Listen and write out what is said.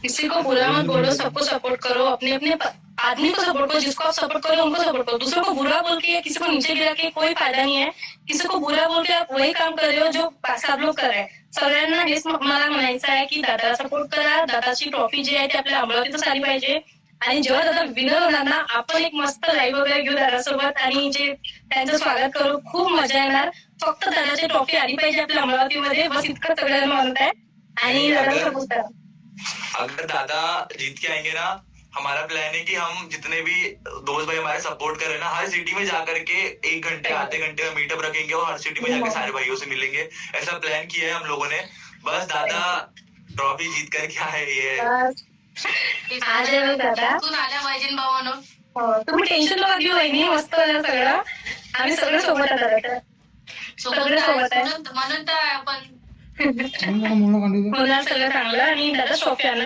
किसी को बुरा मत बोलो, सबको सपोर्ट करो, अपने अपने आदमी को सपोर्ट करो, जिसको आप सपोर्ट करो उनको सपोर्ट करो। दूसरों को बुरा बोल के किसी को नीचे गिरा के कोई फायदा नहीं है। किसी को बुरा बोल के आप वही काम कर रहे हो जो सब लोग कर रहे हैं। सगळ्यांना हेच मला म्हणायचं आहे की दादाला सपोर्ट करा, दादाची ट्रॉफी जी आहे ती आपल्या अमरावतीतच आली पाहिजे। आणि जेव्हा दादा विनर होणार ना, आपण एक मस्त लाईव्ह वगैरे घेऊ दादासोबत आणि जे त्यांचं स्वागत करू, खूप मजा येणार। फक्त दादाची ट्रॉफी आली पाहिजे आपल्या अमरावतीमध्ये, बस इतकं सगळ्यांना म्हणत आहे। आणि दादाला सपोर्ट करा। अगर दादा जीत के आएंगे ना, हमारा प्लान है कि हम जितने भी दोस्त भाई हमारे सपोर्ट कर रहे हैं ना, हर सिटी में जाकर के 1 घंटे आधे घंटे का मीटअप रखेंगे और हर सिटी में जाकर सारे भाइयों से मिलेंगे। ऐसा प्लान किया है हम लोगों ने। बस दादा ट्रॉफी जीत कर क्या है ये आज आहे दादा, तू आल्या पाहिजे भावानं. तुम्ही टेन्शन नका घेऊ वहिनी, मस्त आहे सगळं। आम्ही सगळे सोबत आहे दादा, सगळे सोबत आहे। म्हणून तर आपण होणार सगळं चांगलं आणि दादा ट्रॉफी आणणार।